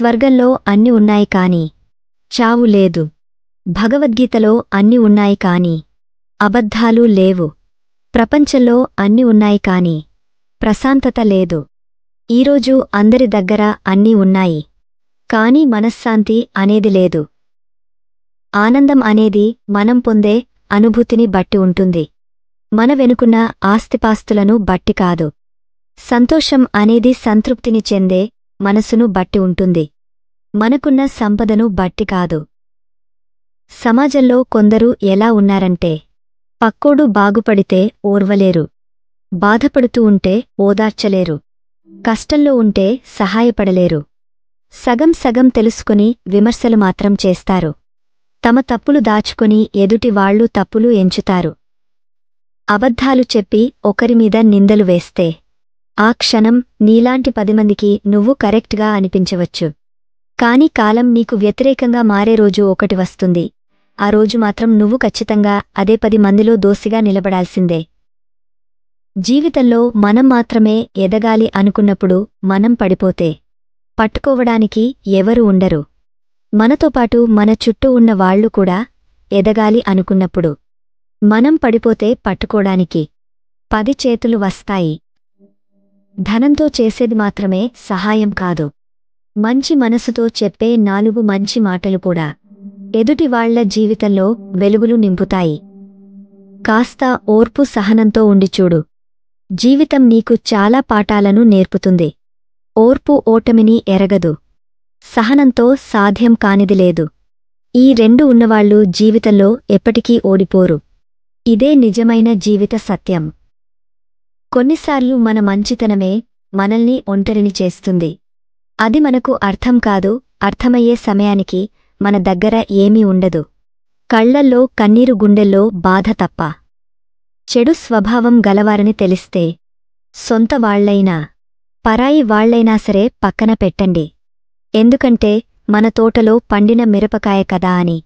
స్వర్గంలో అన్ని ఉన్నాయి కాని చావు లేదు. భగవద్గీతలో అన్ని ఉన్నాయి కాని అబద్ధాలు లేవు. ప్రపంచంలో అన్ని ఉన్నాయి కాని ప్రశాంతత లేదు. ఈరోజు అందరి దగ్గర అన్నీ ఉన్నాయి, కాని మనశ్శాంతి అనేది లేదు. ఆనందం అనేది మనం పొందే అనుభూతిని బట్టి ఉంటుంది, మన వెనుకున్న ఆస్తిపాస్తులను బట్టి కాదు. సంతోషం అనేది సంతృప్తిని చెందే మనసును బట్టి ఉంటుంది, మనకున్న సంపదను బట్టి కాదు. సమాజంలో కొందరు ఎలా ఉన్నారంటే, పక్కోడు బాగుపడితే ఓర్వలేరు, బాధపడుతూ ఉంటే ఓదార్చలేరు, కష్టంలో ఉంటే సహాయపడలేరు. సగం సగం తెలుసుకుని విమర్శలు మాత్రం చేస్తారు. తమ తప్పులు దాచుకుని ఎదుటి వాళ్లు తప్పులు ఎంచుతారు. అబద్ధాలు చెప్పి ఒకరిమీద నిందలు వేస్తే ఆ క్షణం నీలాంటి 10 మందికి నువ్వు కరెక్ట్గా అనిపించవచ్చు, కాని కాలం నీకు వ్యతిరేకంగా మారే రోజు ఒకటి వస్తుంది. ఆ రోజు మాత్రం నువ్వు ఖచ్చితంగా అదే 10 మందిలో దోసిగా నిలబడాల్సిందే. జీవితంలో మనం మాత్రమే ఎదగాలి అనుకున్నప్పుడు మనం పడిపోతే పట్టుకోవడానికి ఎవరు ఉండరు. మనతో పాటు మన చుట్టూ ఉన్న వాళ్లు కూడా ఎదగాలి అనుకున్నప్పుడు మనం పడిపోతే పట్టుకోడానికి 10 చేతులు వస్తాయి. ధనంతో చేసేది మాత్రమే సహాయం కాదు, మంచి మనసుతో చెప్పే 4 మంచి మాటలు కూడా ఎదుటి వాళ్ల జీవితంలో వెలుగులు నింపుతాయి. కాస్త ఓర్పు సహనంతో ఉండి చూడు, జీవితం నీకు చాలా పాఠాలను నేర్పుతుంది. ఓర్పు ఓటమిని ఎరగదు, సహనంతో సాధ్యం కానిది లేదు. ఈ 2 ఉన్నవాళ్లు జీవితంలో ఎప్పటికీ ఓడిపోరు. ఇదే నిజమైన జీవిత సత్యం. కొన్నిసార్లు మన మంచితనమే మనల్ని ఒంటరిని చేస్తుంది. అది మనకు అర్థం కాదు. అర్థమయ్యే సమయానికి మన దగ్గర ఏమీ ఉండదు. కళ్లల్లో కన్నీరు, గుండెల్లో బాధ తప్ప. చెడు స్వభావం గలవారని తెలిస్తే సొంత వాళ్లైనా పరాయి వాళ్లైనా సరే పక్కన పెట్టండి. ఎందుకంటే మన తోటలో పండిన మిరపకాయ కదా అని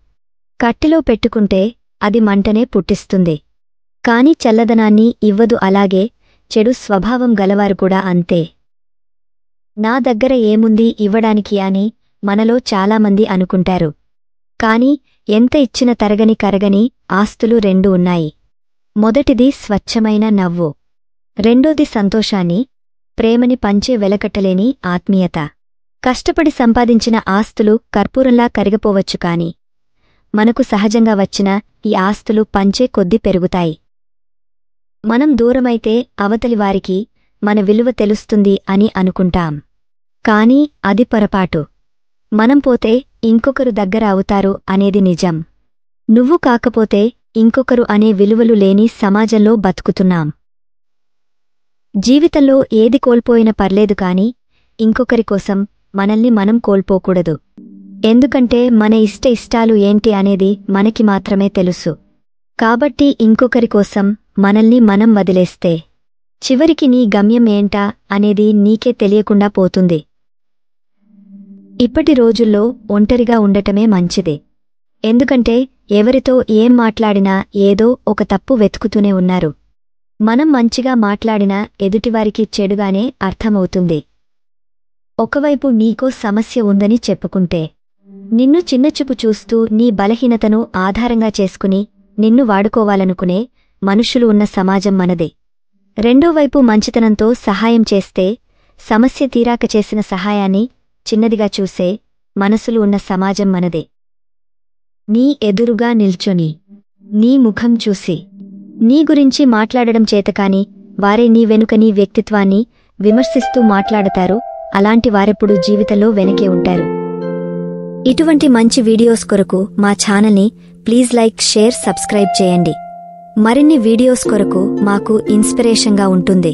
కట్టెలో పెట్టుకుంటే అది మంటనే పుట్టిస్తుంది, కాని చల్లదనాన్ని ఇవ్వదు. అలాగే చెడు స్వభావం గలవారు కూడా అంతే. నా దగ్గర ఏముంది ఇవ్వడానికి అని మనలో చాలామంది అనుకుంటారు. కాని ఎంత ఇచ్చిన తరగని కరగని ఆస్తులు 2 ఉన్నాయి. మొదటిది స్వచ్ఛమైన నవ్వు, రెండోది సంతోషాన్ని, ప్రేమని పంచే వెలకట్టలేని ఆత్మీయత. కష్టపడి సంపాదించిన ఆస్తులు కర్పూరంలా కరిగిపోవచ్చు, కాని మనకు సహజంగా వచ్చిన ఈ ఆస్తులు పంచే కొద్దీ పెరుగుతాయి. మనం దూరమైతే అవతలివారికి మన విలువ తెలుస్తుంది అని అనుకుంటాం, కాని అది పొరపాటు. మనం పోతే ఇంకొకరు దగ్గర అవుతారు అనేది నిజం. నువ్వు కాకపోతే ఇంకొకరు అనే విలువలు లేని సమాజంలో బతుకుతున్నాం. జీవితంలో ఏది కోల్పోయినా పర్లేదు, కాని ఇంకొకరి కోసం మనల్ని మనం కోల్పోకూడదు. ఎందుకంటే మన ఇష్టాలు ఏంటి అనేది మనకి మాత్రమే తెలుసు. కాబట్టి ఇంకొకరి కోసం మనల్ని మనం వదిలేస్తే చివరికి నీ గమ్యం ఏంటా అనేది నీకే తెలియకుండా పోతుంది. ఇప్పటి రోజుల్లో ఒంటరిగా ఉండటమే మంచిది. ఎందుకంటే ఎవరితో ఏం మాట్లాడినా ఏదో ఒక తప్పు వెతుకుతూనే ఉన్నారు. మనం మంచిగా మాట్లాడినా ఎదుటివారికి చెడుగానే అర్థమవుతుంది. ఒకవైపు నీకో సమస్య ఉందని చెప్పుకుంటే నిన్ను చిన్నచూపు చూస్తూ నీ బలహీనతను ఆధారంగా చేసుకుని నిన్ను వాడుకోవాలనుకునే మనుషులు ఉన్న సమాజం మనదే. రెండోవైపు మంచితనంతో సహాయం చేస్తే సమస్య తీరాక చేసిన సహాయాన్ని చిన్నదిగా చూసే మనసులు ఉన్న సమాజం మనదే. నీ ఎదురుగా నిల్చొని నీ ముఖం చూసి నీ గురించి మాట్లాడడం చేతకాని వారే నీ వెనుక నీ వ్యక్తిత్వాన్ని విమర్శిస్తూ మాట్లాడతారు. అలాంటి వారెప్పుడు జీవితంలో వెనకే ఉంటారు. ఇటువంటి మంచి వీడియోస్ కొరకు మా ఛానల్ని ప్లీజ్ లైక్, షేర్, సబ్స్క్రైబ్ చేయండి. మరిన్ని వీడియోస్ కొరకు మాకు ఇన్స్పిరేషన్గా ఉంటుంది.